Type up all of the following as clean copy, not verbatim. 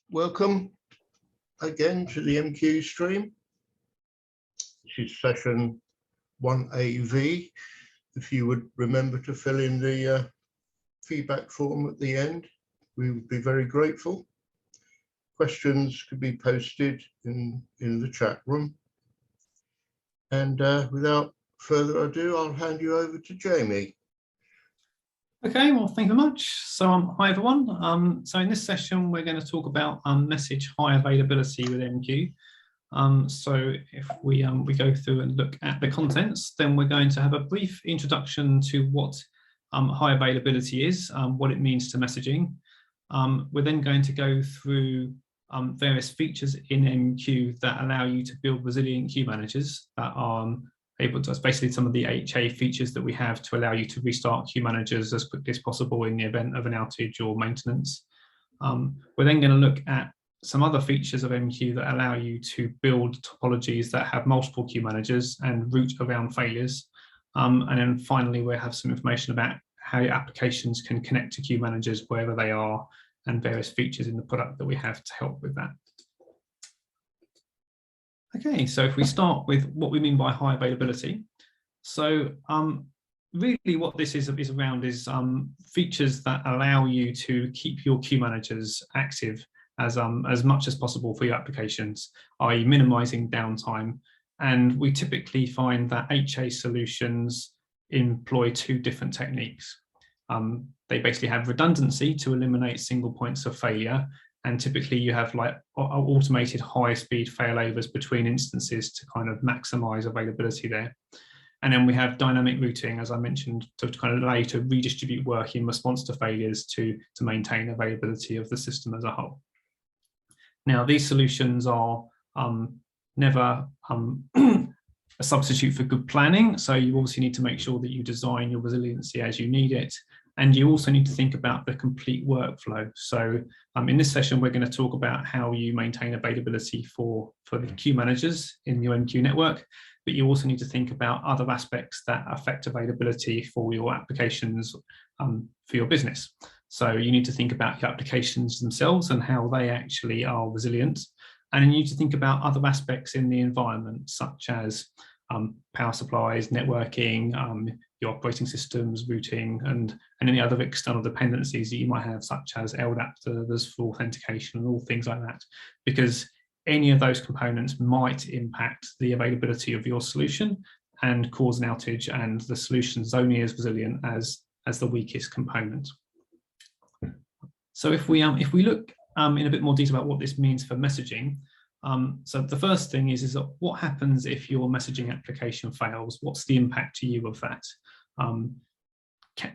Welcome again to the MQ stream. This is session 1AV. If you would remember to fill in the feedback form at the end, we would be very grateful. Questions could be posted in the chat room. And without further ado, I'll hand you over to Jamie. Okay, well, thank you very much. So hi everyone. So in this session, we're going to talk about message high availability with MQ. So if we go through and look at the contents, then we're going to have a brief introduction to what high availability is, what it means to messaging. We're then going to go through various features in MQ that allow you to build resilient queue managers that are able to, basically some of the HA features that we have to allow you to restart queue managers as quickly as possible in the event of an outage or maintenance. We're then going to look at some other features of MQ that allow you to build topologies that have multiple queue managers and route around failures. And then finally, we'll have some information about how your applications can connect to queue managers wherever they are and various features in the product that we have to help with that. Okay, so if we start with what we mean by high availability. So really what this is around is features that allow you to keep your queue managers active as much as possible for your applications, i.e. minimizing downtime. And we typically find that HA solutions employ two different techniques. They basically have redundancy to eliminate single points of failure. And typically you have like automated high-speed failovers between instances to kind of maximize availability there. And then we have dynamic routing, as I mentioned, to kind of allow you to redistribute work in response to failures to maintain availability of the system as a whole. Now, these solutions are never a substitute for good planning. So you obviously need to make sure that you design your resiliency as you need it. And you also need to think about the complete workflow. So in this session, we're going to talk about how you maintain availability for the queue managers in your MQ network, but you also need to think about other aspects that affect availability for your applications for your business. So you need to think about your applications themselves and how they actually are resilient. And you need to think about other aspects in the environment, such as power supplies, networking, your operating systems, routing, and any other external dependencies that you might have, such as LDAP for authentication and all things like that, because any of those components might impact the availability of your solution and cause an outage, and the solution is only as resilient as the weakest component. So if we look in a bit more detail about what this means for messaging, so the first thing is that what happens if your messaging application fails? What's the impact to you of that?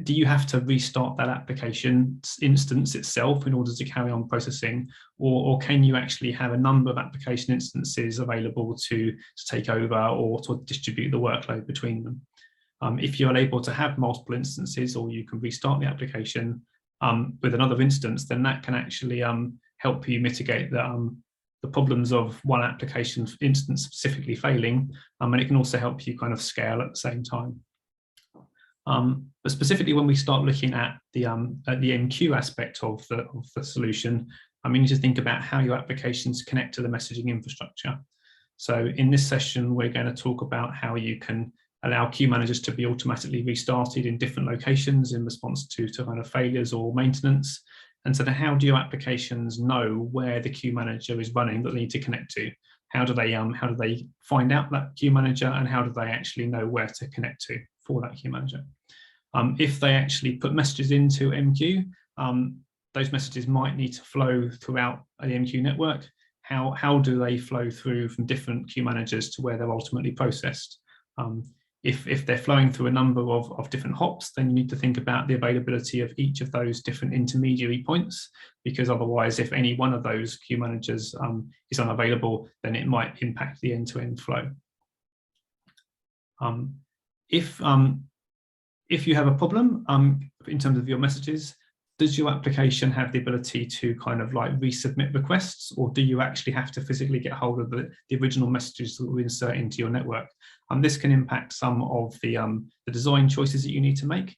Do you have to restart that application instance itself in order to carry on processing, or can you actually have a number of application instances available to take over or to distribute the workload between them? If you're able to have multiple instances, or you can restart the application with another instance, then that can actually help you mitigate the problems of one application instance specifically failing, and it can also help you kind of scale at the same time. But specifically, when we start looking at the MQ aspect of the solution, you need to think about how your applications connect to the messaging infrastructure. So in this session, we're going to talk about how you can allow queue managers to be automatically restarted in different locations in response to kind of failures or maintenance. And so then how do your applications know where the queue manager is running that they need to connect to? How do they find out that queue manager, and how do they actually know where to connect to for that queue manager? If they actually put messages into MQ, those messages might need to flow throughout the MQ network. How do they flow through from different queue managers to where they're ultimately processed? If they're flowing through a number of different hops, then you need to think about the availability of each of those different intermediary points, because otherwise, if any one of those queue managers is unavailable, then it might impact the end-to-end flow. If you have a problem in terms of your messages, does your application have the ability to kind of like resubmit requests, or do you actually have to physically get hold of the original messages that we insert into your network? This can impact some of the design choices that you need to make.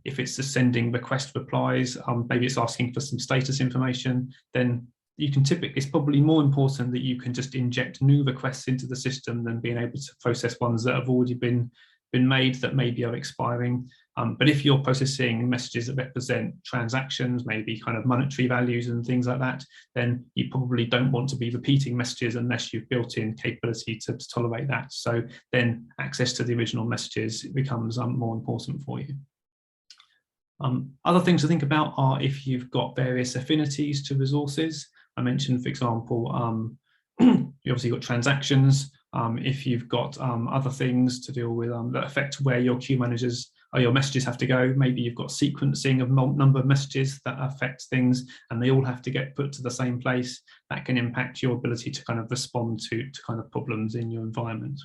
If it's just sending request replies, maybe it's asking for some status information, then you can typically, it's probably more important that you can just inject new requests into the system than being able to process ones that have already been made that maybe are expiring. But if you're processing messages that represent transactions, maybe kind of monetary values and things like that, then you probably don't want to be repeating messages unless you've built in capability to tolerate that. So then access to the original messages becomes more important for you. Other things to think about are if you've got various affinities to resources. I mentioned, for example, you obviously got transactions. If you've got other things to deal with that affect where your queue managers or your messages have to go, maybe you've got sequencing of number of messages that affect things and they all have to get put to the same place, that can impact your ability to kind of respond to kind of problems in your environment.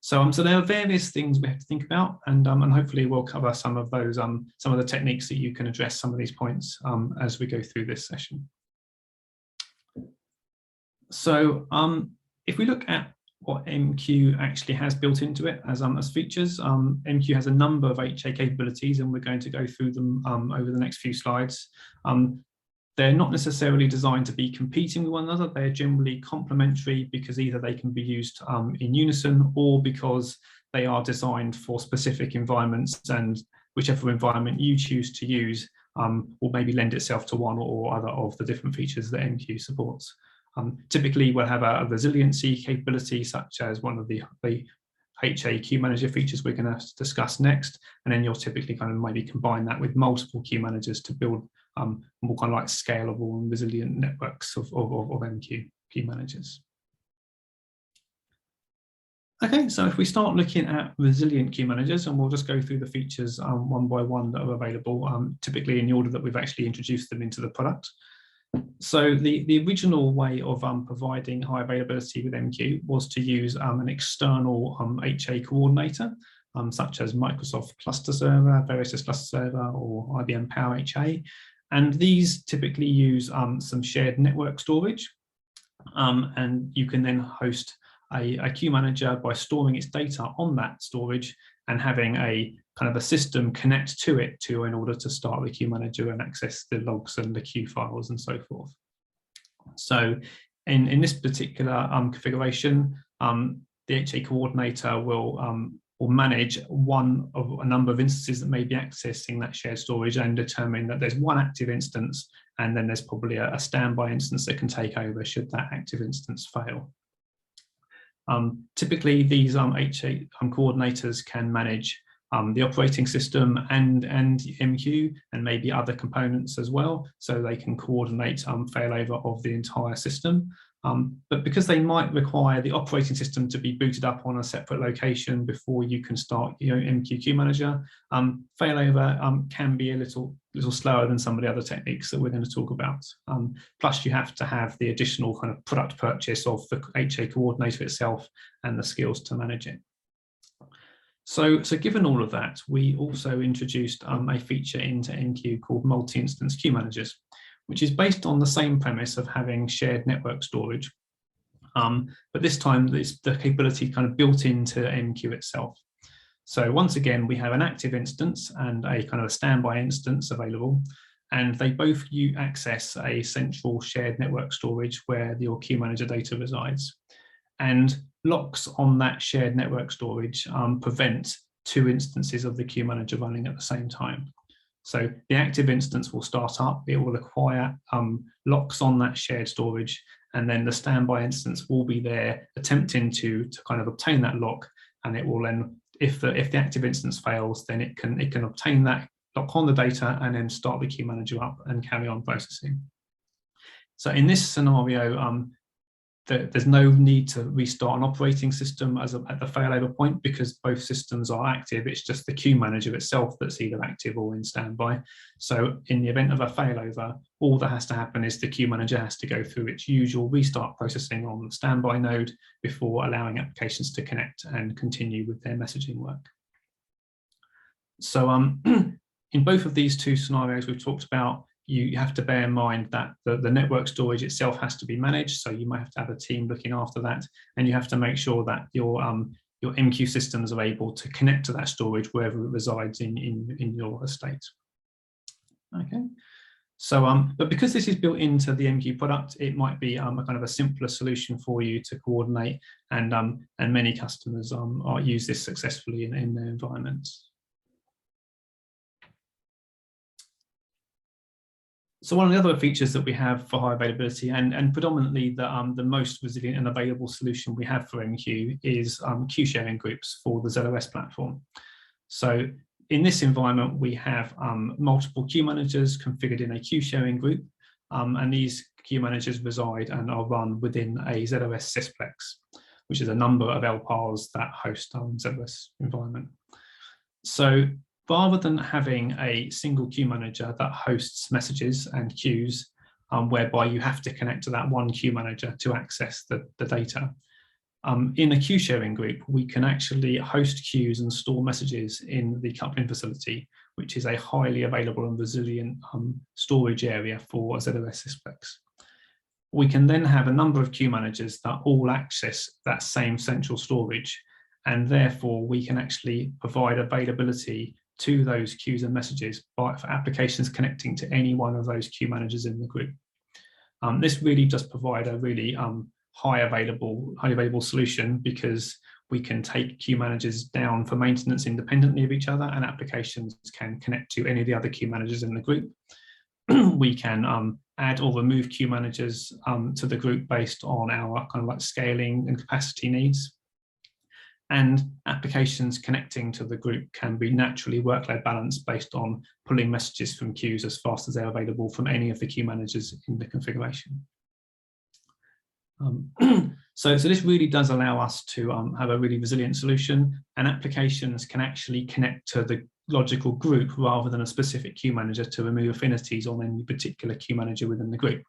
So there are various things we have to think about, and hopefully we'll cover some of those, some of the techniques that you can address some of these points as we go through this session. So if we look at what MQ actually has built into it as features, MQ has a number of HA capabilities, and we're going to go through them over the next few slides. They're not necessarily designed to be competing with one another. They're generally complementary because either they can be used in unison or because they are designed for specific environments, and whichever environment you choose to use will maybe lend itself to one or other of the different features that MQ supports. Typically, we'll have a resiliency capability, such as one of the HA queue manager features we're going to discuss next, and then you'll typically kind of maybe combine that with multiple queue managers to build more kind of like scalable and resilient networks of MQ queue managers. Okay, so if we start looking at resilient queue managers, and we'll just go through the features one by one that are available, typically in the order that we've actually introduced them into the product. So the original way of providing high availability with MQ was to use an external HA coordinator, such as Microsoft Cluster Server, Verisys Cluster Server, or IBM Power HA. And these typically use some shared network storage. And you can then host a queue manager by storing its data on that storage and having a kind of a system connect to it in order to start the queue manager and access the logs and the queue files and so forth. So in this particular configuration, the HA coordinator will manage one of a number of instances that may be accessing that shared storage and determine that there's one active instance, and then there's probably a standby instance that can take over should that active instance fail. Typically, these HA coordinators can manage the operating system and MQ and maybe other components as well, so they can coordinate failover of the entire system. But because they might require the operating system to be booted up on a separate location before you can start MQ queue manager, failover can be a little slower than some of the other techniques that we're going to talk about. Plus, you have to have the additional kind of product purchase of the HA coordinator itself and the skills to manage it. So given all of that, we also introduced a feature into MQ called multi-instance queue managers, which is based on the same premise of having shared network storage. But this time, it's the capability kind of built into MQ itself. So once again, we have an active instance and a kind of a standby instance available, and they both access a central shared network storage where your queue manager data resides. And locks on that shared network storage prevent two instances of the queue manager running at the same time. So the active instance will start up, it will acquire locks on that shared storage, and then the standby instance will be there attempting to kind of obtain that lock, and it will then, if the active instance fails, then it can obtain that lock on the data and then start the queue manager up and carry on processing. So in this scenario, there's no need to restart an operating system at the failover point because both systems are active. It's just the queue manager itself that's either active or in standby. So in the event of a failover, all that has to happen is the queue manager has to go through its usual restart processing on the standby node before allowing applications to connect and continue with their messaging work. So in both of these two scenarios we've talked about, you have to bear in mind that the network storage itself has to be managed. So you might have to have a team looking after that, and you have to make sure that your MQ systems are able to connect to that storage wherever it resides in your estate. Okay. So, but because this is built into the MQ product, it might be a kind of a simpler solution for you to coordinate, and many customers use this successfully in their environments. So one of the other features that we have for high availability, and predominantly the most resilient and available solution we have for MQ, is queue sharing groups for the ZOS platform. So in this environment, we have multiple queue managers configured in a queue sharing group, and these queue managers reside and are run within a ZOS sysplex, which is a number of LPARs that host ZOS environment. So rather than having a single queue manager that hosts messages and queues, whereby you have to connect to that one queue manager to access the data, in a queue sharing group, we can actually host queues and store messages in the coupling facility, which is a highly available and resilient storage area for a ZOS sysplex. We can then have a number of queue managers that all access that same central storage, and therefore we can actually provide availability to those queues and messages for applications connecting to any one of those queue managers in the group. This really does provide a really highly available solution, because we can take queue managers down for maintenance independently of each other, and applications can connect to any of the other queue managers in the group. We can add or remove queue managers to the group based on our kind of like scaling and capacity needs. And applications connecting to the group can be naturally workload balanced based on pulling messages from queues as fast as they're available from any of the queue managers in the configuration. So this really does allow us to have a really resilient solution, and applications can actually connect to the logical group rather than a specific queue manager to remove affinities on any particular queue manager within the group.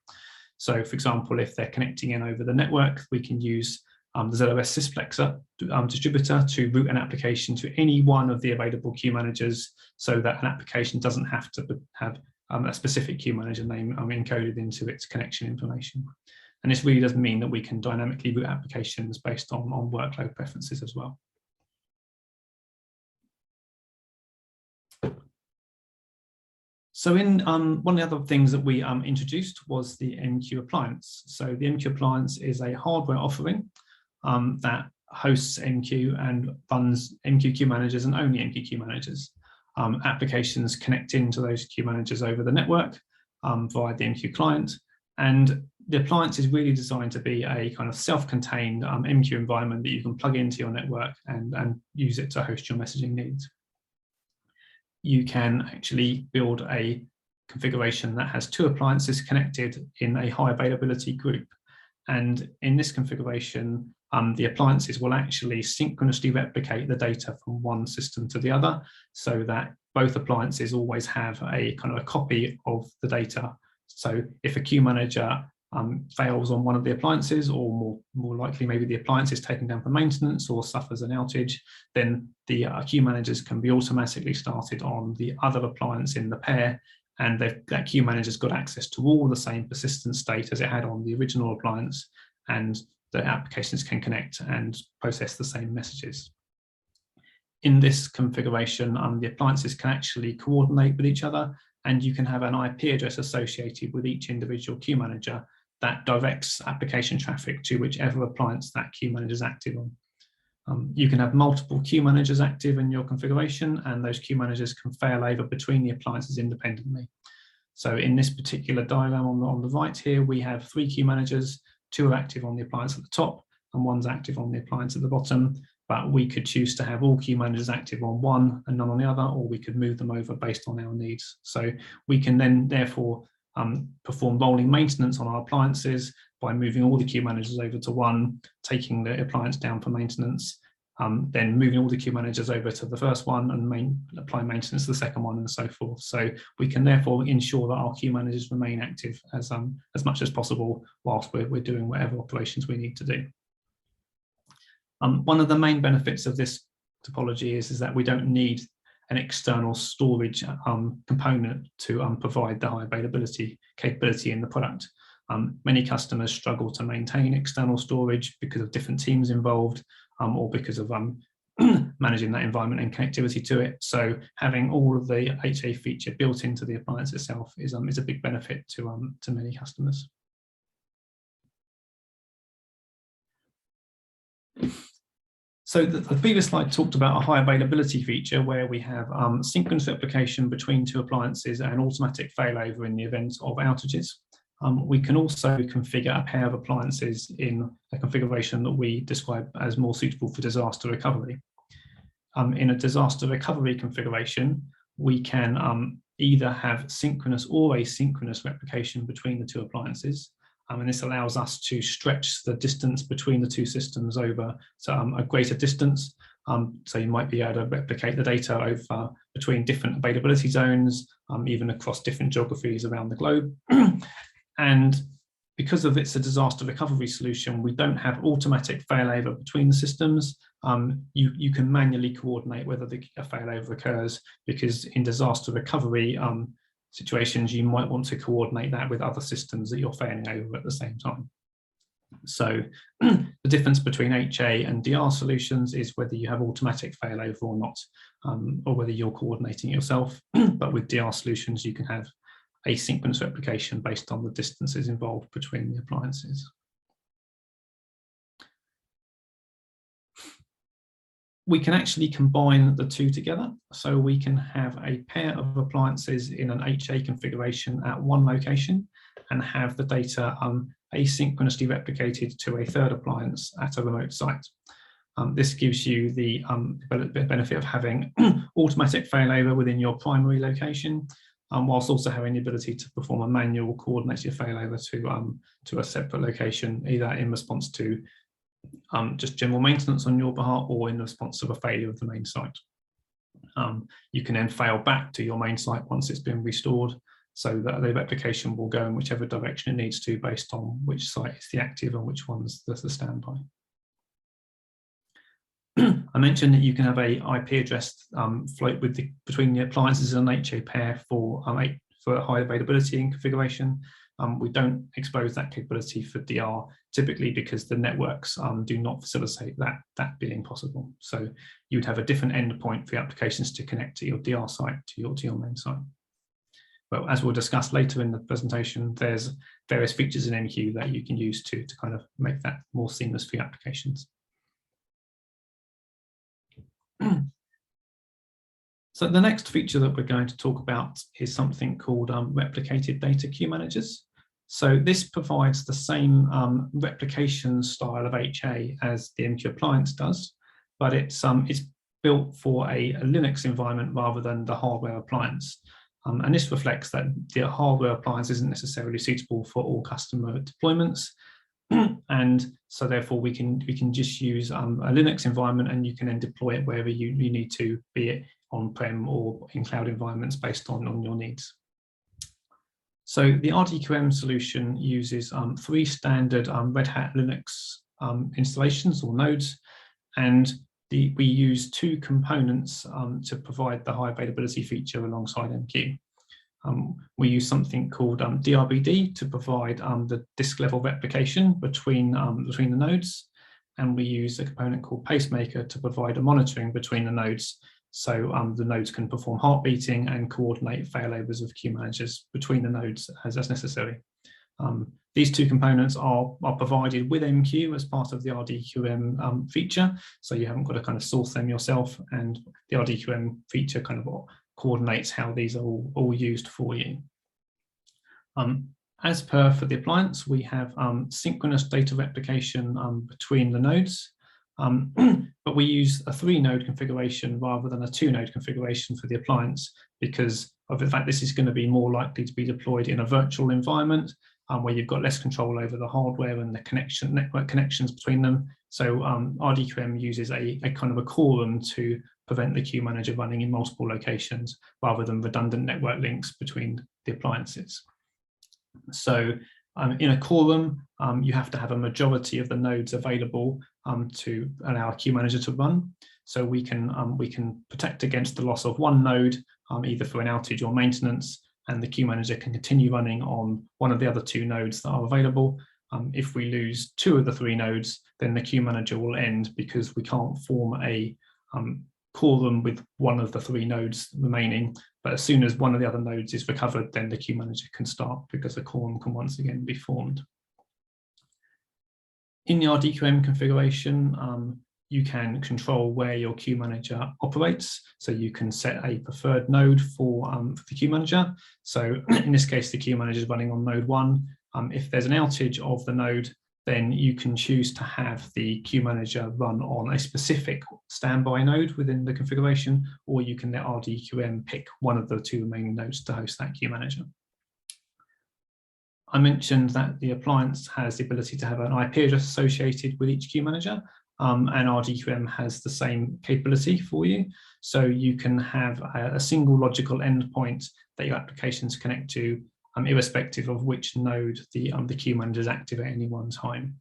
So for example, if they're connecting in over the network, we can use the ZOS Sysplexer distributor to route an application to any one of the available queue managers, so that an application doesn't have to have a specific queue manager name encoded into its connection information. And this really does mean that we can dynamically route applications based on workload preferences as well. So in one of the other things that we introduced was the MQ appliance. So the MQ appliance is a hardware offering that hosts MQ and runs MQ queue managers and only MQ queue managers. Applications connect into those queue managers over the network via the MQ client, and the appliance is really designed to be a kind of self-contained MQ environment that you can plug into your network and use it to host your messaging needs. You can actually build a configuration that has two appliances connected in a high availability group. And in this configuration, the appliances will actually synchronously replicate the data from one system to the other, so that both appliances always have a kind of a copy of the data. So if a queue manager fails on one of the appliances, or more likely maybe the appliance is taken down for maintenance or suffers an outage, then the queue managers can be automatically started on the other appliance in the pair, and that queue manager's got access to all the same persistent state as it had on the original appliance, and the applications can connect and process the same messages. In this configuration, the appliances can actually coordinate with each other, and you can have an IP address associated with each individual queue manager that directs application traffic to whichever appliance that queue manager is active on. You can have multiple queue managers active in your configuration, and those queue managers can fail over between the appliances independently. So in this particular diagram on the right here, we have 3 queue managers. 2 are active on the appliance at the top and 1's active on the appliance at the bottom, but we could choose to have all queue managers active on one and none on the other, or we could move them over based on our needs. So we can then therefore perform rolling maintenance on our appliances by moving all the queue managers over to one, taking the appliance down for maintenance, then moving all the queue managers over to the first one and applying maintenance to the second one, and so forth. So we can therefore ensure that our queue managers remain active as much as possible whilst we're doing whatever operations we need to do. One of the main benefits of this topology is that we don't need an external storage component to provide the high availability capability in the product. Many customers struggle to maintain external storage because of different teams involved, or because of managing that environment and connectivity to it. So having all of the HA feature built into the appliance itself is a big benefit to many customers. So the previous slide talked about a high availability feature where we have synchronous replication between two appliances and automatic failover in the event of outages. We can also configure a pair of appliances in a configuration that we describe as more suitable for disaster recovery. In a disaster recovery configuration, we can either have synchronous or asynchronous replication between the two appliances. And this allows us to stretch the distance between the two systems over a greater distance. So you might be able to replicate the data over between different availability zones, even across different geographies around the globe. And because of it's a disaster recovery solution, we don't have automatic failover between the systems. You can manually coordinate whether a failover occurs, because in disaster recovery situations, you might want to coordinate that with other systems that you're failing over at the same time. So the difference between HA and DR solutions is whether you have automatic failover or not, or whether you're coordinating yourself. But with DR solutions, you can have asynchronous replication based on the distances involved between the appliances. We can actually combine the two together. So we can have a pair of appliances in an HA configuration at one location and have the data asynchronously replicated to a third appliance at a remote site. This gives you the benefit of having automatic failover within your primary location, whilst also having the ability to perform a manual coordinated failover to a separate location, either in response to just general maintenance on your behalf or in response to a failure of the main site. You can then fail back to your main site once it's been restored, so that the replication will go in whichever direction it needs to based on which site is the active and which one's the standby. I mentioned that you can have a IP address float between the appliances and an HA pair for high availability and configuration. We don't expose that capability for DR, typically because the networks do not facilitate that being possible. So you would have a different endpoint for the applications to connect to your DR site, to your main site. But as we'll discuss later in the presentation, there's various features in MQ that you can use to kind of make that more seamless for your applications. So the next feature that we're going to talk about is something called replicated data queue managers. So this provides the same replication style of HA as the MQ appliance does, but it's built for a Linux environment rather than the hardware appliance. And this reflects that the hardware appliance isn't necessarily suitable for all customer deployments. And so therefore we can just use a Linux environment, and you can then deploy it wherever you need to, be it on-prem or in cloud environments based on your needs. So the RDQM solution uses 3 standard Red Hat Linux installations or nodes, and we use 2 components to provide the high availability feature alongside MQ. We use something called DRBD to provide the disk level replication between the nodes, and we use a component called Pacemaker to provide a monitoring between the nodes, so the nodes can perform heart beating and coordinate failovers of queue managers between the nodes as necessary. These 2 components are provided with MQ as part of the RDQM feature, so you haven't got to kind of source them yourself, and the RDQM feature kind of coordinates how these are all used for you. As per for the appliance, we have synchronous data replication between the nodes, but we use a 3-node configuration rather than a 2-node configuration for the appliance, because of the fact this is going to be more likely to be deployed in a virtual environment where you've got less control over the hardware and the network connections between them. So RDQM uses a kind of a quorum to prevent the queue manager running in multiple locations rather than redundant network links between the appliances. So in a quorum, you have to have a majority of the nodes available to allow a queue manager to run. So we can protect against the loss of one node, either for an outage or maintenance, and the queue manager can continue running on one of the other 2 nodes that are available. If we lose 2 of the 3 nodes, then the queue manager will end because we can't form a quorum with one of the 3 nodes remaining, but as soon as one of the other nodes is recovered, then the queue manager can start because a quorum can once again be formed. In the RDQM configuration, you can control where your queue manager operates. So you can set a preferred node for the queue manager. So in this case, the queue manager is running on node 1. If there's an outage of the node, then you can choose to have the queue manager run on a specific standby node within the configuration, or you can let RDQM pick one of the 2 remaining nodes to host that queue manager. I mentioned that the appliance has the ability to have an IP address associated with each queue manager, and RDQM has the same capability for you. So you can have a single logical endpoint that your applications connect to, irrespective of which node the queue manager is active at any one time.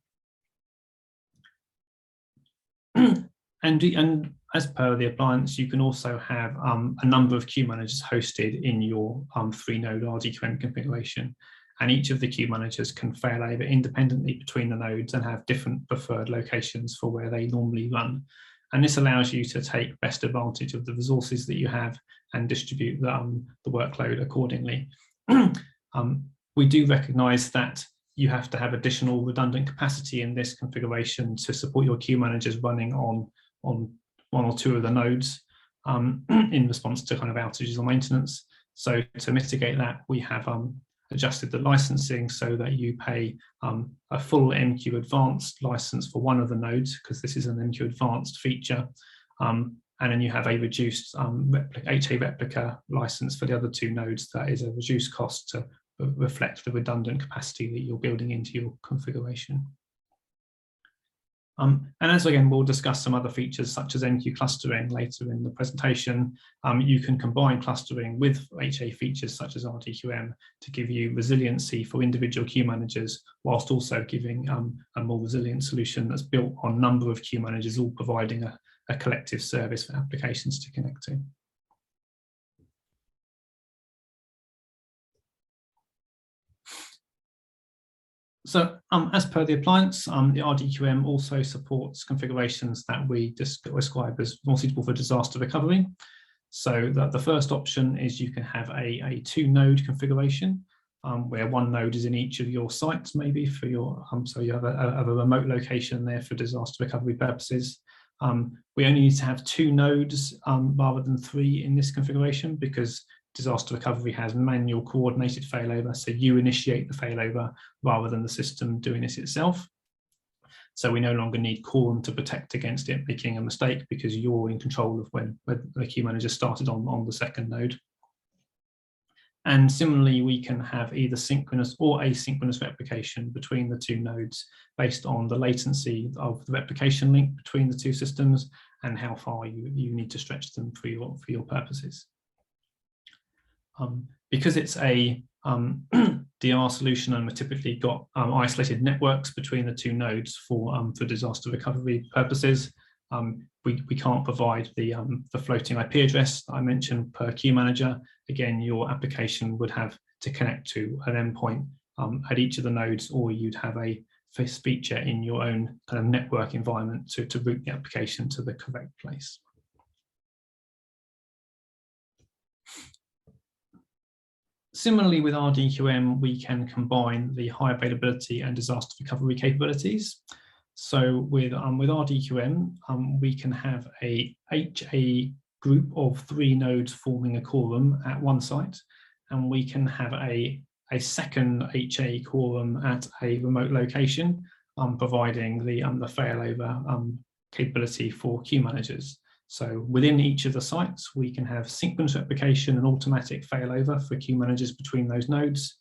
And as per the appliance, you can also have a number of queue managers hosted in your 3-node RDQM configuration. And each of the queue managers can failover independently between the nodes and have different preferred locations for where they normally run. And this allows you to take best advantage of the resources that you have and distribute the workload accordingly. We do recognize that you have to have additional redundant capacity in this configuration to support your queue managers running on 1 or 2 of the nodes in response to kind of outages or maintenance. So to mitigate that, we have adjusted the licensing so that you pay a full MQ Advanced license for one of the nodes, because this is an MQ Advanced feature, and then you have a reduced HA replica license for the other 2 nodes. That is a reduced cost to reflect the redundant capacity that you're building into your configuration. And as again, we'll discuss some other features such as MQ clustering later in the presentation. You can combine clustering with HA features such as RDQM to give you resiliency for individual queue managers, whilst also giving a more resilient solution that's built on a number of queue managers, all providing a collective service for applications to connect to. So as per the appliance, the RDQM also supports configurations that we describe as more suitable for disaster recovery. So the first option is you can have a 2-node configuration where 1 node is in each of your sites, maybe for your, so you have a remote location there for disaster recovery purposes. We only need to have 2 nodes rather than 3 in this configuration, because disaster recovery has manual coordinated failover, so you initiate the failover rather than the system doing this itself. So we no longer need quorum to protect against it making a mistake, because you're in control of when the queue manager started on the 2nd node. And similarly, we can have either synchronous or asynchronous replication between the 2 nodes based on the latency of the replication link between the 2 systems and how far you need to stretch them for your purposes. Because it's a DR solution, and we've typically got isolated networks between the 2 nodes for disaster recovery purposes, we can't provide the floating IP address that I mentioned per queue manager. Again, your application would have to connect to an endpoint at each of the nodes, or you'd have a feature in your own kind of network environment to route the application to the correct place. Similarly, with RDQM, we can combine the high availability and disaster recovery capabilities. So with RDQM, we can have a HA group of 3 nodes forming a quorum at one site, and we can have a second HA quorum at a remote location, providing the failover capability for queue managers. So within each of the sites, we can have synchronous replication and automatic failover for queue managers between those nodes.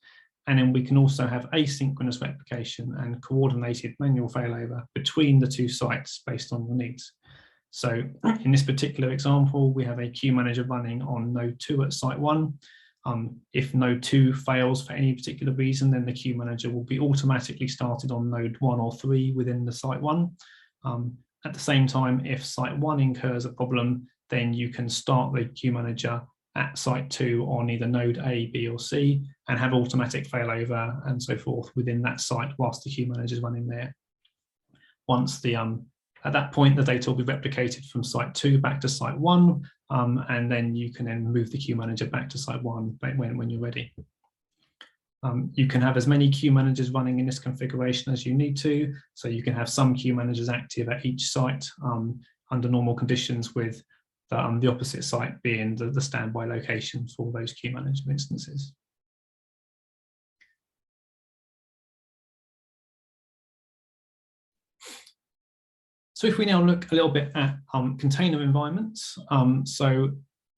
And then we can also have asynchronous replication and coordinated manual failover between the 2 sites based on your needs. So in this particular example, we have a queue manager running on node 2 at site 1. If node 2 fails for any particular reason, then the queue manager will be automatically started on node 1 or 3 within the site 1. At the same time, if site 1 incurs a problem, then you can start the queue manager at site 2 on either node A, B, or C, and have automatic failover and so forth within that site whilst the queue manager is running there. Once the At that point, the data will be replicated from site 2 back to site 1, and then you can then move the queue manager back to site 1 when you're ready. You can have as many queue managers running in this configuration as you need to. So you can have some queue managers active at each site under normal conditions, with the opposite site being the standby location for those queue management instances. So if we now look a little bit at container environments, so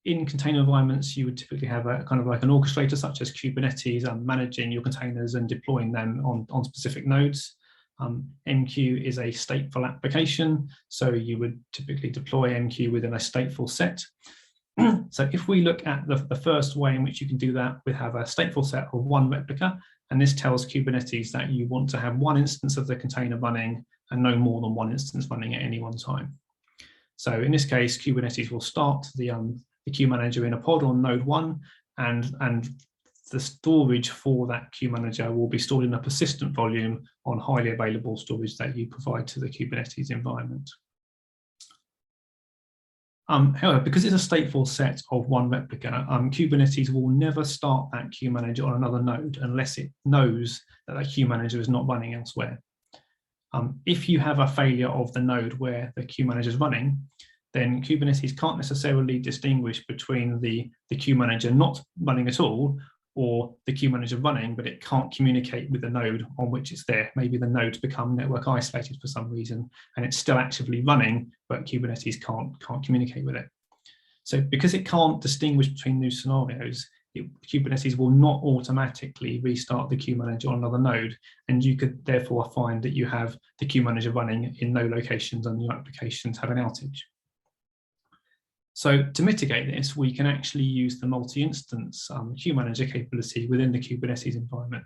in container environments, you would typically have a kind of like an orchestrator such as Kubernetes managing your containers and deploying them on specific nodes. MQ is a stateful application, so you would typically deploy MQ within a stateful set. So if we look at the first way in which you can do that, we have a stateful set of one replica, and this tells Kubernetes that you want to have one instance of the container running and no more than one instance running at any one time. So in this case, Kubernetes will start the queue manager in a pod on node 1, and the storage for that queue manager will be stored in a persistent volume on highly available storage that you provide to the Kubernetes environment. However, because it's a stateful set of one replica, Kubernetes will never start that queue manager on another node unless it knows that that queue manager is not running elsewhere. If you have a failure of the node where the queue manager is running, then Kubernetes can't necessarily distinguish between the queue manager not running at all or the queue manager running, but it can't communicate with the node on which it's there. Maybe the node's become network isolated for some reason, and it's still actively running, but Kubernetes can't communicate with it. So because it can't distinguish between these scenarios, Kubernetes will not automatically restart the queue manager on another node, and you could therefore find that you have the queue manager running in no locations and your applications have an outage. So to mitigate this, we can actually use the multi-instance queue manager capability within the Kubernetes environment.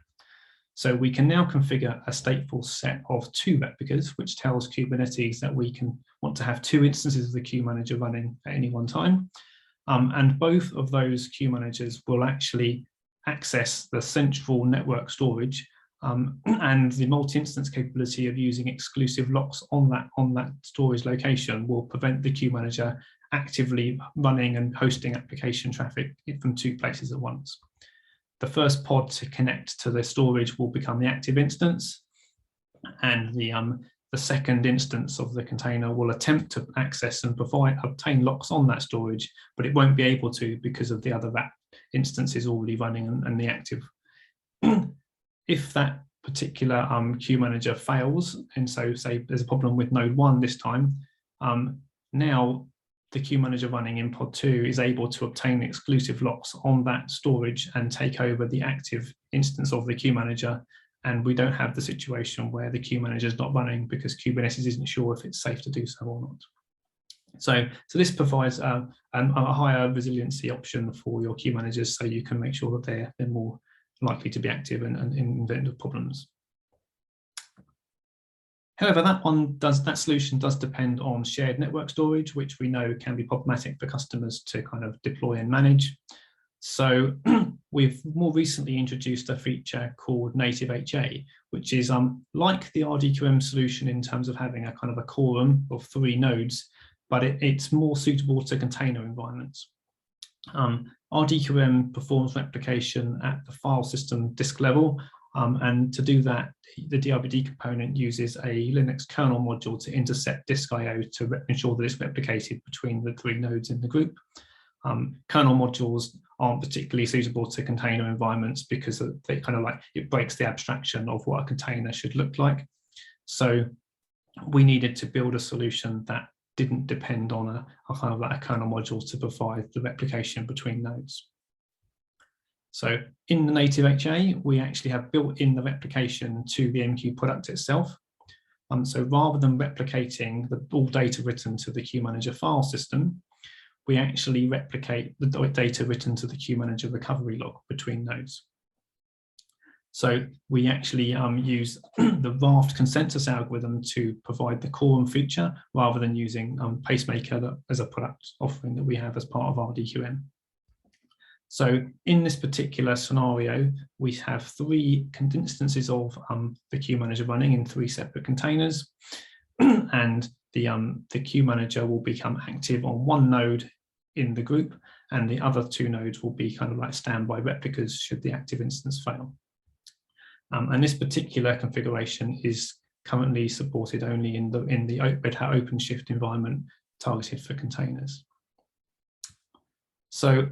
So we can now configure a stateful set of 2 replicas, which tells Kubernetes that we want to have 2 instances of the queue manager running at any one time. And both of those queue managers will actually access the central network storage, and the multi-instance capability of using exclusive locks on that storage location will prevent the queue manager actively running and hosting application traffic from 2 places at once. The first pod to connect to the storage will become the active instance, and the second instance of the container will attempt to access and obtain locks on that storage, but it won't be able to because of the other instance is already running and the active. If that particular queue manager fails, and so say there's a problem with node 1 this time, now the queue manager running in pod 2 is able to obtain exclusive locks on that storage and take over the active instance of the queue manager. And we don't have the situation where the queue manager is not running because Kubernetes isn't sure if it's safe to do so or not. So this provides a higher resiliency option for your queue managers, so you can make sure that they're more likely to be active and in event of problems. However, that solution does depend on shared network storage, which we know can be problematic for customers to kind of deploy and manage. So we've more recently introduced a feature called native HA, which is like the RDQM solution in terms of having a kind of a quorum of 3 nodes, but it's more suitable to container environments. RDQM performs replication at the file system disk level, and to do that, the DRBD component uses a Linux kernel module to intercept disk I/O to ensure that it's replicated between the 3 nodes in the group. Kernel modules aren't particularly suitable to container environments because they kind of it breaks the abstraction of what a container should look like. So we needed to build a solution that didn't depend on a kind of like a kernel module to provide the replication between nodes. So in the native HA, we actually have built in the replication to the MQ product itself. So rather than replicating all data written to the queue manager file system, we actually replicate the data written to the queue manager recovery log between nodes. So we actually use the raft consensus algorithm to provide the quorum feature rather than using Pacemaker as a product offering that we have as part of RDQM. So in this particular scenario, we have 3 instances of the queue manager running in 3 separate containers. And the queue manager will become active on one node in the group, and the other two nodes will be kind of like standby replicas should the active instance fail. And this particular configuration is currently supported only in the Red Hat OpenShift environment targeted for containers. So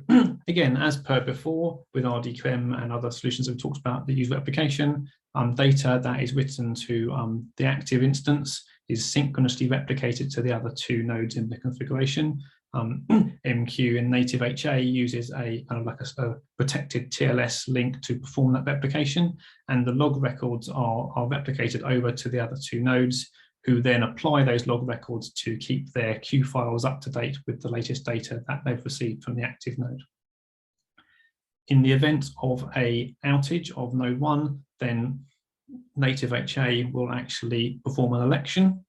again, as per before with RDQM and other solutions that we talked about that use replication, data that is written to the active instance is synchronously replicated to the other two nodes in the configuration. MQ in native HA uses a kind of like a protected TLS link to perform that replication, and the log records are replicated over to the other two nodes, who then apply those log records to keep their queue files up to date with the latest data that they've received from the active node. In the event of an outage of node 1, then native HA will actually perform an election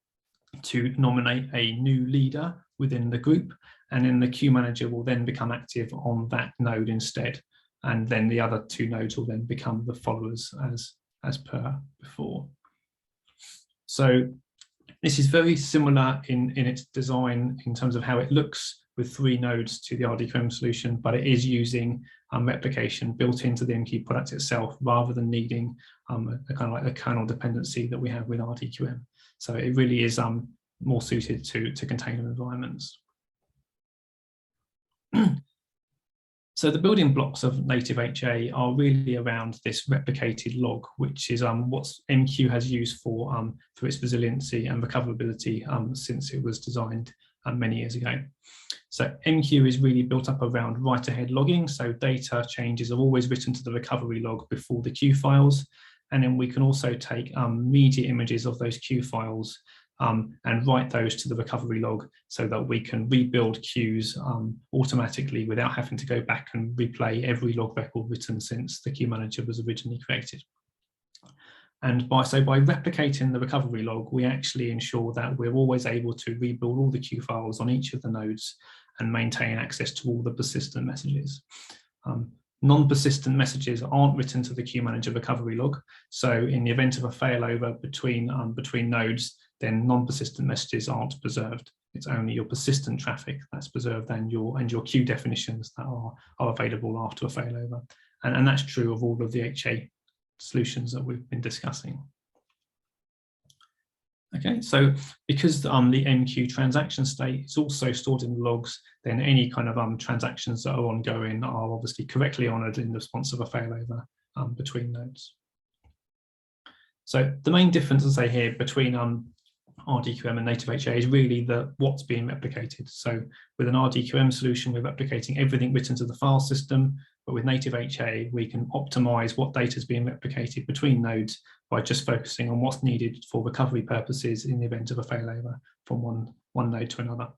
to nominate a new leader within the group, and then the queue manager will then become active on that node instead, and then the other two nodes will then become the followers as per before. So this is very similar in its design in terms of how it looks with 3 nodes to the RDQM solution, but it is using replication built into the MQ product itself rather than needing a kind of like a kernel dependency that we have with RDQM. So it really is more suited to container environments. So the building blocks of native HA are really around this replicated log, which is what MQ has used for its resiliency and recoverability since it was designed many years ago. So MQ is really built up around write-ahead logging. So data changes are always written to the recovery log before the queue files. And then we can also take media images of those queue files and write those to the recovery log so that we can rebuild queues automatically without having to go back and replay every log record written since the queue manager was originally created. And by replicating the recovery log, we actually ensure that we're always able to rebuild all the queue files on each of the nodes and maintain access to all the persistent messages. Non-persistent messages aren't written to the queue manager recovery log. So in the event of a failover between nodes, then non-persistent messages aren't preserved. It's only your persistent traffic that's preserved and your queue definitions that are available after a failover. And that's true of all of the HA solutions that we've been discussing. Okay, so because the MQ transaction state is also stored in the logs, then any kind of transactions that are ongoing are obviously correctly honored in response of a failover between nodes. So the main difference, as I say here, between RDQM and native HA is really what's being replicated. So with an RDQM solution, we're replicating everything written to the file system, but with native HA, we can optimize what data is being replicated between nodes by just focusing on what's needed for recovery purposes in the event of a failover from one node to another.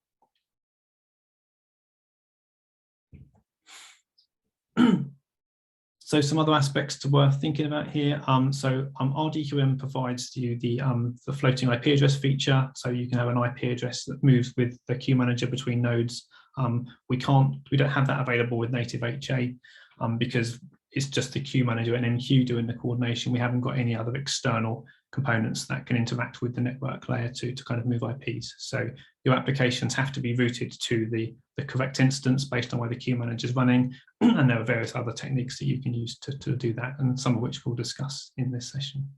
So some other aspects to worth thinking about here. RDQM provides you the floating IP address feature, so you can have an IP address that moves with the queue manager between nodes. We don't have that available with native HA because it's just the queue manager and MQ doing the coordination. We haven't got any other external components that can interact with the network layer to kind of move IPs. So your applications have to be routed to the correct instance based on where the queue manager is running. And there are various other techniques that you can use to do that, and some of which we'll discuss in this session.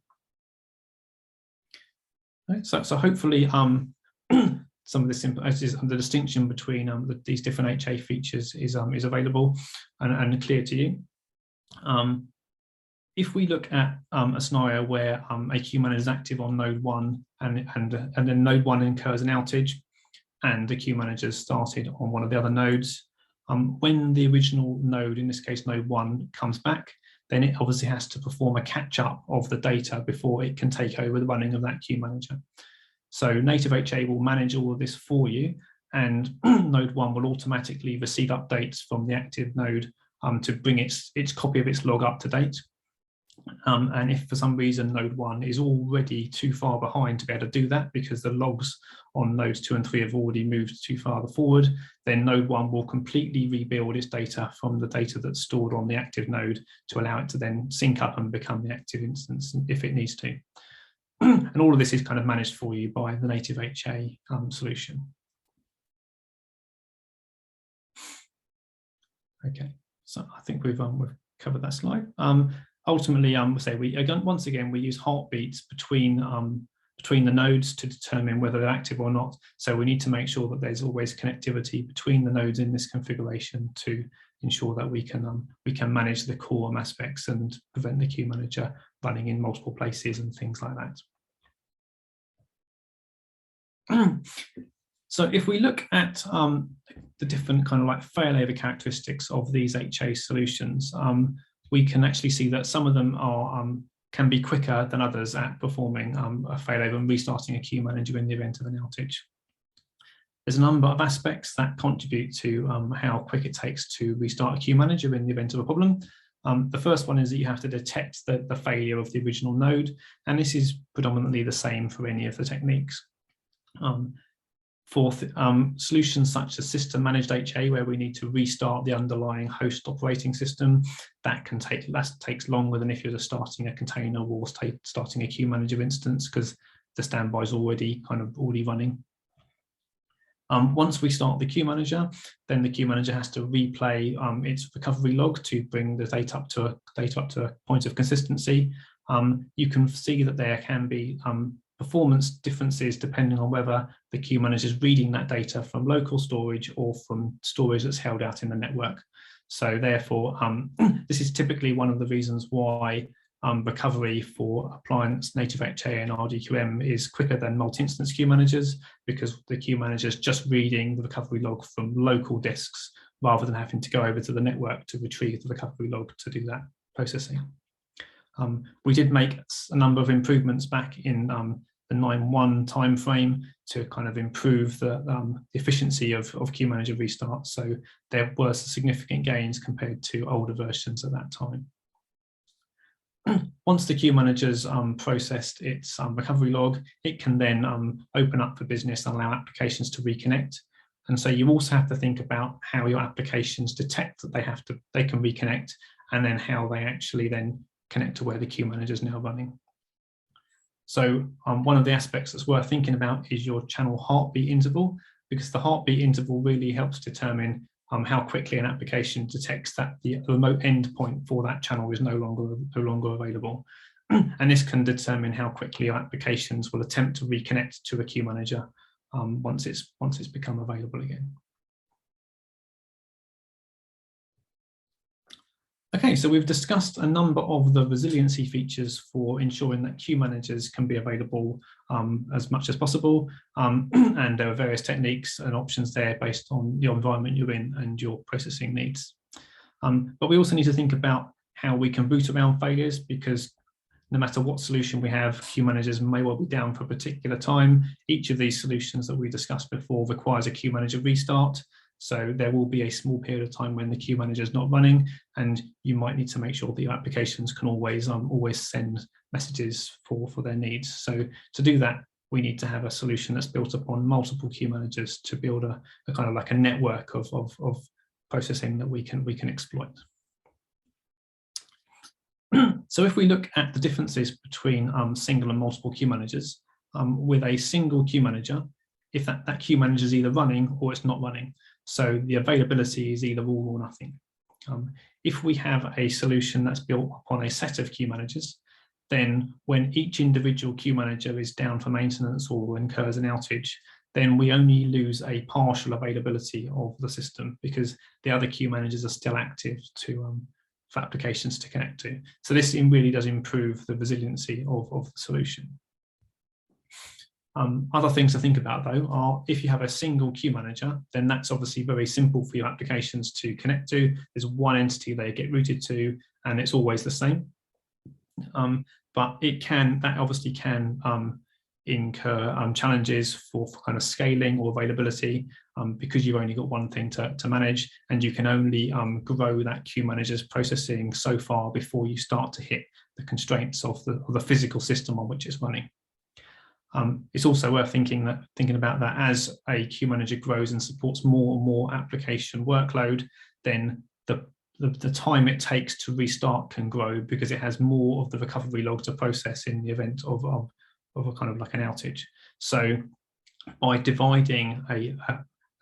Right, so hopefully some of this, the distinction between these different HA features is available and clear to you. If we look at a scenario where a queue manager is active on node 1 and then node 1 incurs an outage and the queue manager started on one of the other nodes, when the original node, in this case node 1, comes back, then it obviously has to perform a catch-up of the data before it can take over the running of that queue manager. So native HA will manage all of this for you, and node 1 will automatically receive updates from the active node to bring its copy of its log up to date. And if for some reason node 1 is already too far behind to be able to do that because the logs on nodes 2 and 3 have already moved too far forward, then node 1 will completely rebuild its data from the data that's stored on the active node to allow it to then sync up and become the active instance if it needs to. And all of this is kind of managed for you by the native HA solution. Okay, so I think we've covered that slide. Ultimately, once again we use heartbeats between the nodes to determine whether they're active or not. So we need to make sure that there's always connectivity between the nodes in this configuration to ensure that we can manage the quorum aspects and prevent the queue manager running in multiple places and things like that. So if we look at the different kind of like failover characteristics of these HA solutions, we can actually see that some of them are can be quicker than others at performing a failover and restarting a queue manager in the event of an outage. There's a number of aspects that contribute to how quick it takes to restart a queue manager in the event of a problem. The first one is that you have to detect the failure of the original node, and this is predominantly the same for any of the techniques. For solutions such as system managed HA, where we need to restart the underlying host operating system, that takes longer than if you're just starting a container or starting a queue manager instance, because the standby is already running. Once we start the queue manager, then the queue manager has to replay its recovery log to bring the data up to a point of consistency. You can see that there can be performance differences depending on whether the queue manager is reading that data from local storage or from storage that's held out in the network. So therefore, this is typically one of the reasons why recovery for appliance, native HA and RDQM is quicker than multi-instance queue managers, because the queue manager is just reading the recovery log from local disks rather than having to go over to the network to retrieve the recovery log to do that processing. We did make a number of improvements back in the 9.1 timeframe to kind of improve the efficiency of queue manager restart. So there were significant gains compared to older versions at that time. Once the queue manager's processed its recovery log, it can then open up for business and allow applications to reconnect. And so you also have to think about how your applications detect that they can reconnect, and then how they actually then connect to where the queue manager is now running. So one of the aspects that's worth thinking about is your channel heartbeat interval, because the heartbeat interval really helps determine how quickly an application detects that the remote endpoint for that channel is no longer available. And this can determine how quickly your applications will attempt to reconnect to a queue manager once it's become available again. Okay, so we've discussed a number of the resiliency features for ensuring that queue managers can be available as much as possible. And there are various techniques and options there based on your environment you're in and your processing needs. But we also need to think about how we can root around failures, because no matter what solution we have, queue managers may well be down for a particular time. Each of these solutions that we discussed before requires a queue manager restart. So there will be a small period of time when the queue manager is not running, and you might need to make sure that your applications can always send messages for their needs. So to do that, we need to have a solution that's built upon multiple queue managers to build a kind of like a network of processing that we can exploit. So if we look at the differences between single and multiple queue managers, with a single queue manager, if that queue manager is either running or it's not running. So the availability is either all or nothing. If we have a solution that's built upon a set of queue managers, then when each individual queue manager is down for maintenance or incurs an outage, then we only lose a partial availability of the system, because the other queue managers are still active for applications to connect to. So this really does improve the resiliency of the solution. Other things to think about, though, are if you have a single queue manager, then that's obviously very simple for your applications to connect to. There's one entity they get routed to, and it's always the same. But that obviously can incur challenges for kind of scaling or availability, because you've only got one thing to manage, and you can only grow that queue manager's processing so far before you start to hit the constraints of the physical system on which it's running. It's also worth thinking about that as a queue manager grows and supports more and more application workload, then the time it takes to restart can grow, because it has more of the recovery log to process in the event of of a kind of like an outage. So by dividing the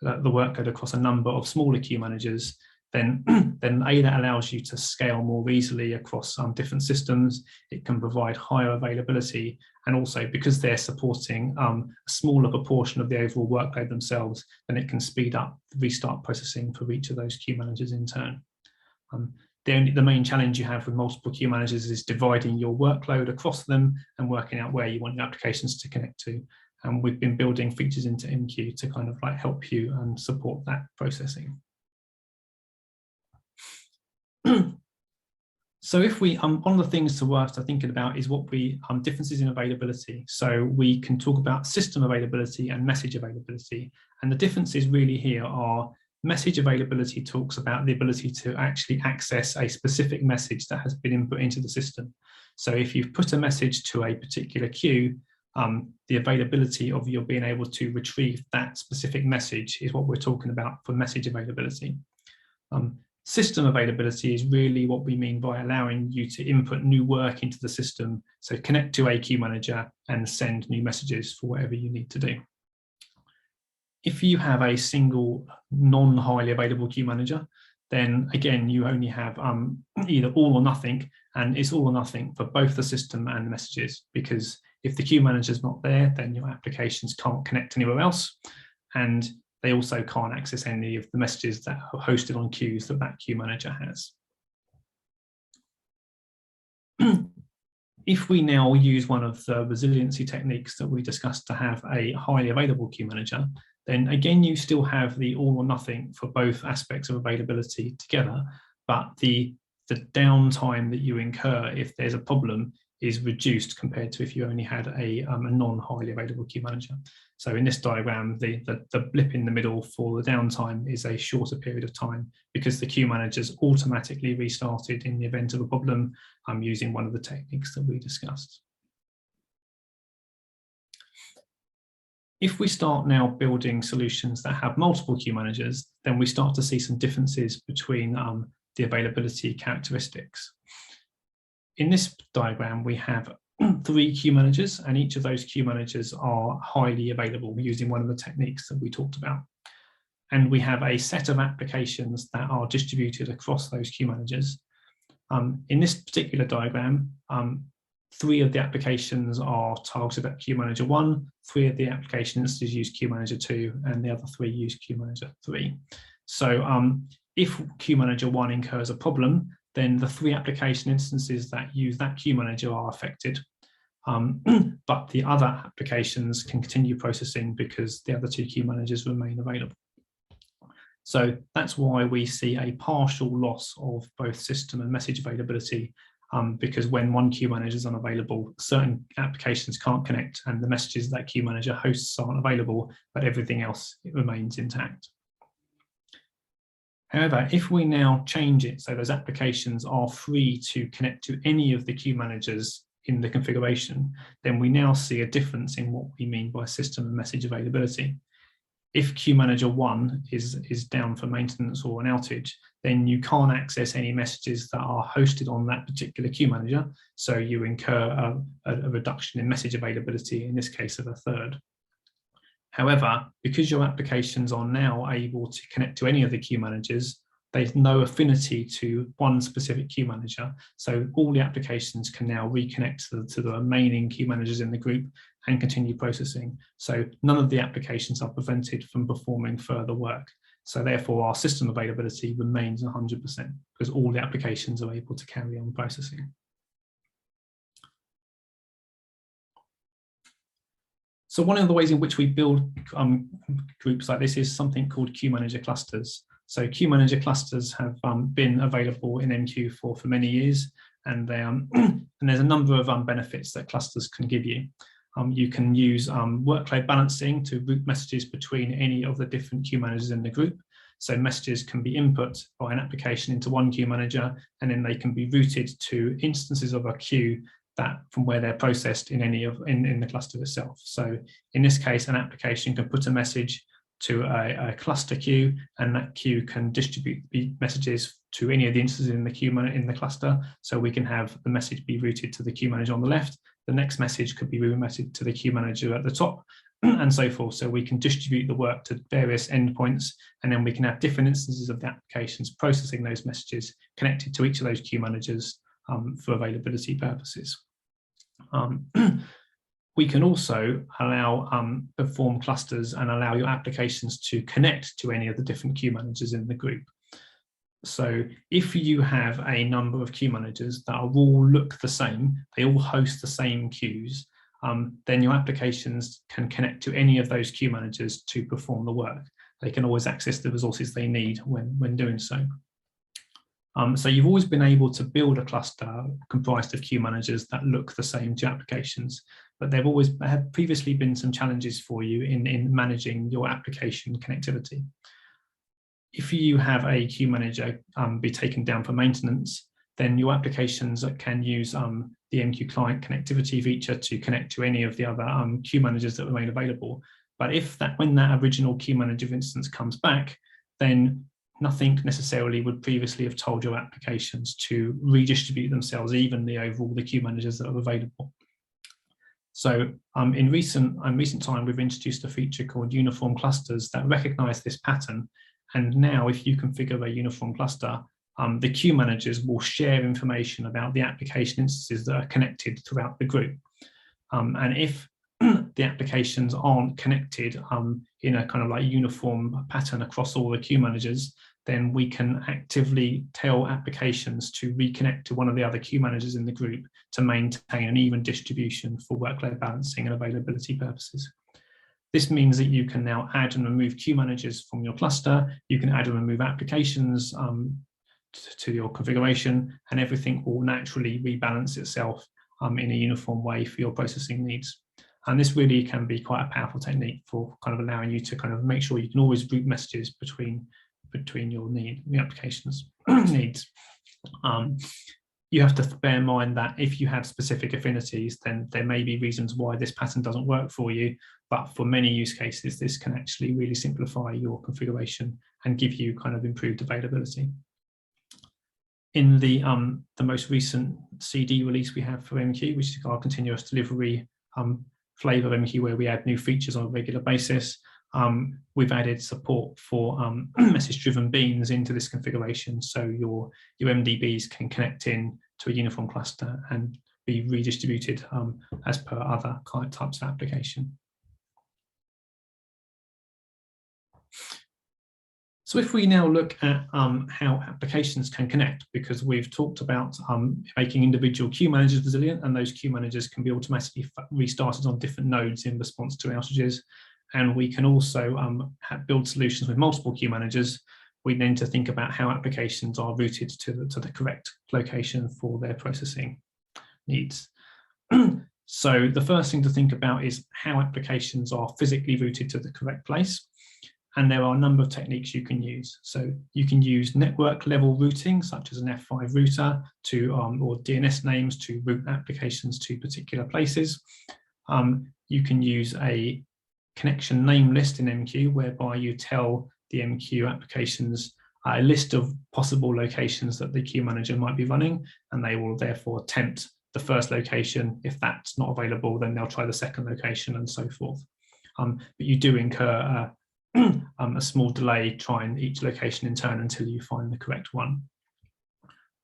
workload across a number of smaller queue managers, then that allows you to scale more easily across different systems. It can provide higher availability, and also because they're supporting a smaller proportion of the overall workload themselves, then it can speed up the restart processing for each of those queue managers in turn. The main challenge you have with multiple queue managers is dividing your workload across them and working out where you want your applications to connect to. And we've been building features into MQ to kind of like help you and support that processing. So if we, one of the things worth thinking about is what we, differences in availability. So we can talk about system availability and message availability. And the differences really here are message availability talks about the ability to actually access a specific message that has been input into the system. So if you've put a message to a particular queue, the availability of your being able to retrieve that specific message is what we're talking about for message availability. System availability is really what we mean by allowing you to input new work into the system. So connect to a queue manager and send new messages for whatever you need to do. If you have a single non-highly available queue manager, then again, you only have either all or nothing, and it's all or nothing for both the system and the messages, because if the queue manager is not there, then your applications can't connect anywhere else, and they also can't access any of the messages that are hosted on queues that that queue manager has. If we now use one of the resiliency techniques that we discussed to have a highly available queue manager, then again, you still have the all or nothing for both aspects of availability together, but the downtime that you incur if there's a problem is reduced compared to if you only had a non-highly available queue manager. So in this diagram, the blip in the middle for the downtime is a shorter period of time because the queue managers automatically restarted in the event of a problem using one of the techniques that we discussed. If we start now building solutions that have multiple queue managers, then we start to see some differences between the availability characteristics. In this diagram, we have 3 queue managers, and each of those queue managers are highly available using one of the techniques that we talked about. And we have a set of applications that are distributed across those queue managers. In this particular diagram, 3 of the applications are targeted at queue manager 1, 3 of the applications use queue manager 2, and the other 3 use queue manager 3. So if queue manager 1 incurs a problem, then the 3 application instances that use that queue manager are affected. But the other applications can continue processing because the other 2 queue managers remain available. So that's why we see a partial loss of both system and message availability, because when one queue manager is unavailable, certain applications can't connect and the messages that queue manager hosts aren't available, but everything else remains intact. However, if we now change it so those applications are free to connect to any of the queue managers in the configuration, then we now see a difference in what we mean by system and message availability. If queue manager 1 is down for maintenance or an outage, then you can't access any messages that are hosted on that particular queue manager, so you incur a reduction in message availability, in this case of 1/3. However, because your applications are now able to connect to any of the queue managers, there's no affinity to one specific queue manager. So all the applications can now reconnect to the remaining queue managers in the group and continue processing. So none of the applications are prevented from performing further work. So therefore our system availability remains 100% because all the applications are able to carry on processing. So one of the ways in which we build groups like this is something called queue manager clusters. So queue manager clusters have been available in MQ for many years, and there's a number of benefits that clusters can give you. You can use workload balancing to route messages between any of the different queue managers in the group. So messages can be input by an application into one queue manager, and then they can be routed to instances of a queue that from where they're processed in the cluster itself. So in this case, an application can put a message to a cluster queue, and that queue can distribute the messages to any of the instances in the queue in the cluster. So we can have the message be routed to the queue manager on the left, the next message could be rerouted to the queue manager at the top, and so forth. So we can distribute the work to various endpoints, and then we can have different instances of the applications processing those messages connected to each of those queue managers for availability purposes. We can also allow perform clusters and allow your applications to connect to any of the different queue managers in the group. So if you have a number of queue managers that all look the same, they all host the same queues, then your applications can connect to any of those queue managers to perform the work. They can always access the resources they need when doing so. So you've always been able to build a cluster comprised of queue managers that look the same to applications, but there have previously been some challenges for you in managing your application connectivity. If you have a queue manager be taken down for maintenance, then your applications can use the MQ client connectivity feature to connect to any of the other queue managers that remain available. But when that original queue manager instance comes back, then nothing necessarily would previously have told your applications to redistribute themselves evenly over all the queue managers that are available. So in recent time, we've introduced a feature called uniform clusters that recognize this pattern. And now if you configure a uniform cluster, the queue managers will share information about the application instances that are connected throughout the group. And if the applications aren't connected in a kind of like uniform pattern across all the queue managers, then we can actively tell applications to reconnect to one of the other queue managers in the group to maintain an even distribution for workload balancing and availability purposes. This means that you can now add and remove queue managers from your cluster. You can add and remove applications to your configuration, and everything will naturally rebalance itself in a uniform way for your processing needs. And this really can be quite a powerful technique for kind of allowing you to kind of make sure you can always route messages between your the applications needs. You have to bear in mind that if you have specific affinities, then there may be reasons why this pattern doesn't work for you. But for many use cases, this can actually really simplify your configuration and give you kind of improved availability. In the most recent CD release we have for MQ, which is our continuous delivery flavor of MQ, where we add new features on a regular basis, we've added support for message-driven beans into this configuration, so your MDBs can connect in to a uniform cluster and be redistributed as per other client types of application. So if we now look at how applications can connect, because we've talked about making individual queue managers resilient, and those queue managers can be automatically restarted on different nodes in response to outages. And we can also build solutions with multiple queue managers. We need to think about how applications are routed to the correct location for their processing needs. So the first thing to think about is how applications are physically routed to the correct place. And there are a number of techniques you can use. So you can use network level routing, such as an F5 router or DNS names to route applications to particular places. You can use a connection name list in MQ, whereby you tell the MQ applications a list of possible locations that the queue manager might be running, and they will therefore attempt the first location. If that's not available, then they'll try the second location and so forth. But you do incur a small delay trying each location in turn until you find the correct one.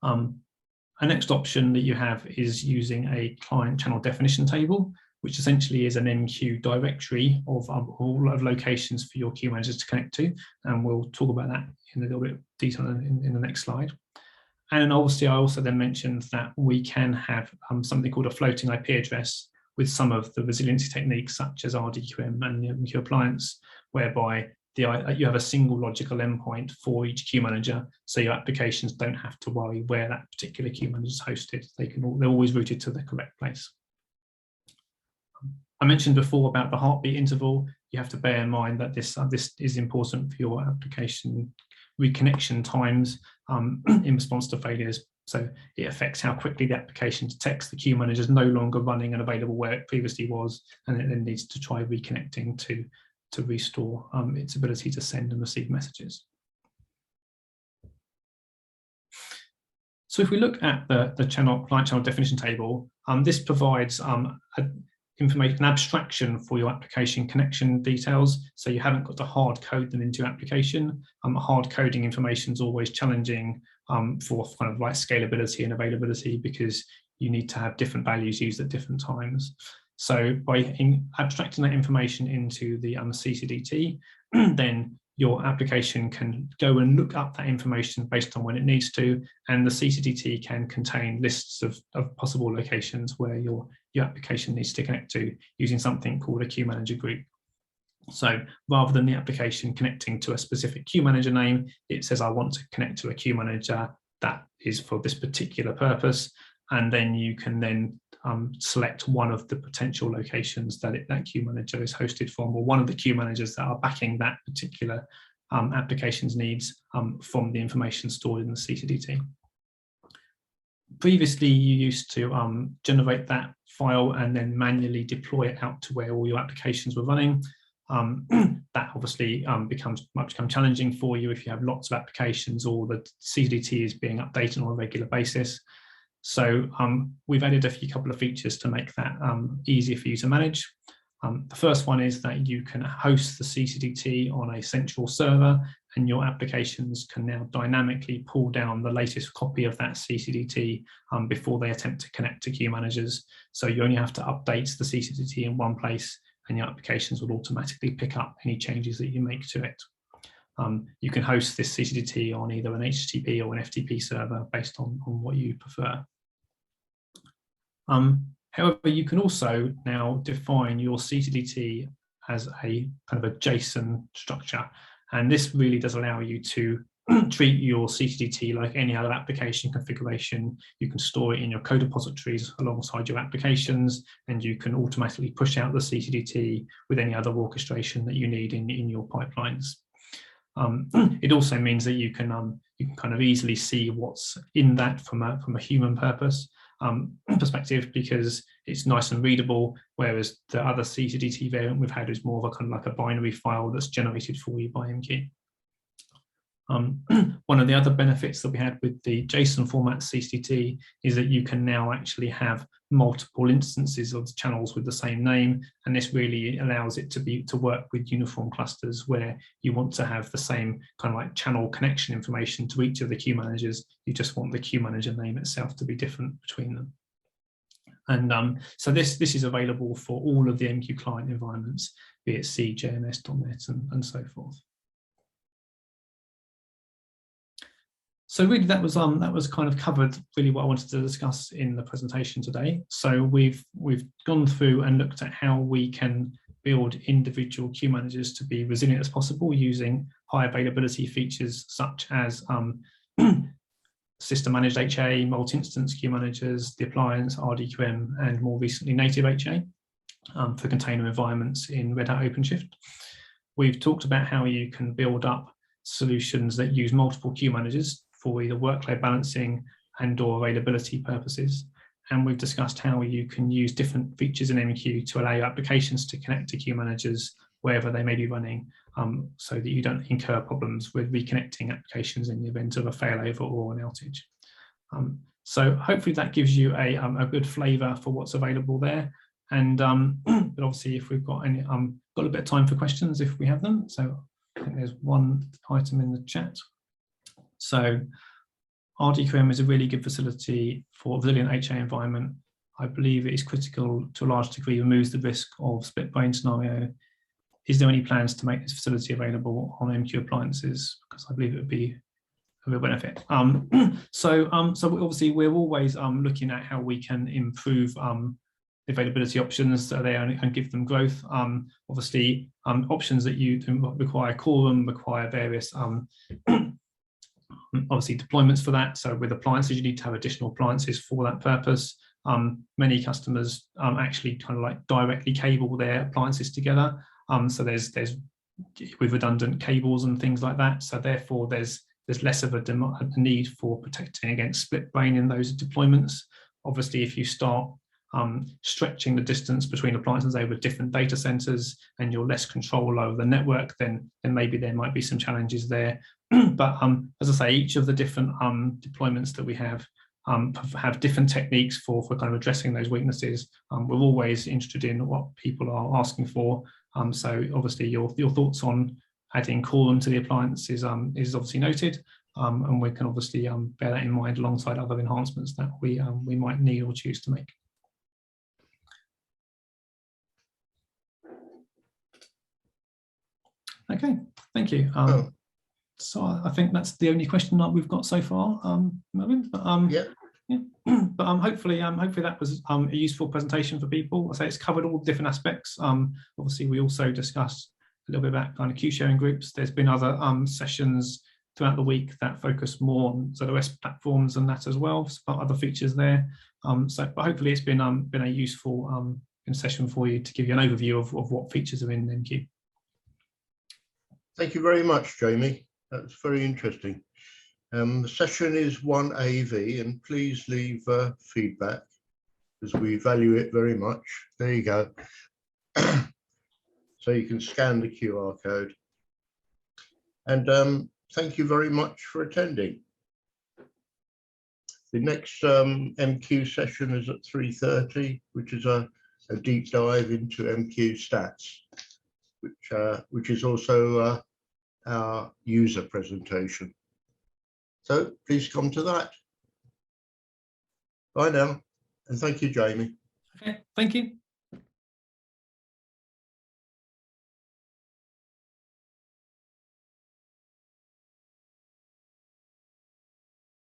A next option that you have is using a client channel definition table, which essentially is an MQ directory of all of locations for your queue managers to connect to. And we'll talk about that in a little bit of detail in the next slide. And obviously, I also then mentioned that we can have something called a floating IP address with some of the resiliency techniques, such as RDQM and the MQ appliance, whereby you have a single logical endpoint for each queue manager, so your applications don't have to worry where that particular queue manager is hosted. They're always routed to the correct place. I mentioned before about the heartbeat interval. You have to bear in mind that this is important for your application reconnection times in response to failures. So it affects how quickly the application detects the queue manager is no longer running and available where it previously was, and it then needs to try reconnecting to restore its ability to send and receive messages. So if we look at the client channel definition table, this provides an abstraction for your application connection details. So you haven't got to hard code them into your application. Hard coding information is always challenging for kind of like scalability and availability, because you need to have different values used at different times. So by abstracting that information into the CCDT, then your application can go and look up that information based on when it needs to, and the CCDT can contain lists of possible locations where your application needs to connect to, using something called a queue manager group. So rather than the application connecting to a specific queue manager name, it says I want to connect to a queue manager that is for this particular purpose, and then you can then select one of the potential locations that that queue manager is hosted from, or one of the queue managers that are backing that particular application's needs from the information stored in the CCDT. Previously, you used to generate that file and then manually deploy it out to where all your applications were running. That obviously becomes challenging for you if you have lots of applications or the CCDT is being updated on a regular basis. So we've added a couple of features to make that easier for you to manage. The first one is that you can host the CCDT on a central server, and your applications can now dynamically pull down the latest copy of that CCDT before they attempt to connect to queue managers. So you only have to update the CCDT in one place, and your applications will automatically pick up any changes that you make to it. You can host this CCDT on either an HTTP or an FTP server based on what you prefer. However, you can also now define your CCDT as a kind of a JSON structure, and this really does allow you to treat your CCDT like any other application configuration. You can store it in your code repositories alongside your applications, and you can automatically push out the CCDT with any other orchestration that you need in your pipelines. It also means that you can kind of easily see what's in that from a human purpose perspective, because it's nice and readable, whereas the other CCDT variant we've had is more of a kind of like a binary file that's generated for you by MQ. One of the other benefits that we had with the JSON format CCDT is that you can now actually have multiple instances of the channels with the same name, and this really allows it to work with uniform clusters where you want to have the same kind of like channel connection information to each of the queue managers. You just want the queue manager name itself to be different between them. And so this is available for all of the MQ client environments, be it C, JMS, .NET, and so forth. So really that was kind of covered really what I wanted to discuss in the presentation today. So we've gone through and looked at how we can build individual queue managers to be resilient as possible using high availability features such as system managed HA, multi-instance queue managers, the appliance, RDQM, and more recently native HA for container environments in Red Hat OpenShift. We've talked about how you can build up solutions that use multiple queue managers for either workload balancing and or availability purposes. And we've discussed how you can use different features in MQ to allow your applications to connect to queue managers wherever they may be running, so that you don't incur problems with reconnecting applications in the event of a failover or an outage. So hopefully that gives you a good flavor for what's available there. And but obviously if we've got any, got a bit of time for questions if we have them. So I think there's one item in the chat. So RDQM is a really good facility for a resilient HA environment. I believe it is critical to a large degree, removes the risk of split brain scenario. Is there any plans to make this facility available on MQ appliances? Because I believe it would be a real benefit. So obviously we're always looking at how we can improve availability options there and give them growth. Obviously options that you require quorum, require various obviously deployments for that. So with appliances, you need to have additional appliances for that purpose. Many customers actually kind of like directly cable their appliances together. So there's with redundant cables and things like that. So therefore there's less of a need for protecting against split brain in those deployments. Obviously, if you start stretching the distance between appliances over different data centers and you're less control over the network, then maybe there might be some challenges there. But as I say, each of the different deployments that we have have different techniques for kind of addressing those weaknesses. We're always interested in what people are asking for. So obviously your thoughts on adding Callum to the appliance is obviously noted, and we can obviously bear that in mind alongside other enhancements that we might need or choose to make. Okay, thank you. So I think that's the only question that we've got so far, Melvin. But, yeah. But hopefully that was a useful presentation for people. I say it's covered all different aspects. Obviously, we also discussed a little bit about kind of queue sharing groups. There's been other sessions throughout the week that focus more on ZOS platforms and that as well. So other features there. But hopefully it's been a useful session for you to give you an overview of what features are in MQ. Thank you very much, Jamie. That's very interesting. The session is 1AV, and please leave feedback, as we value it very much. There you go. So you can scan the QR code. And thank you very much for attending. The next MQ session is at 3:30, which is a deep dive into MQ stats, which is also our user presentation. So please come to that. Bye now, and thank you, Jamie. Okay, thank you.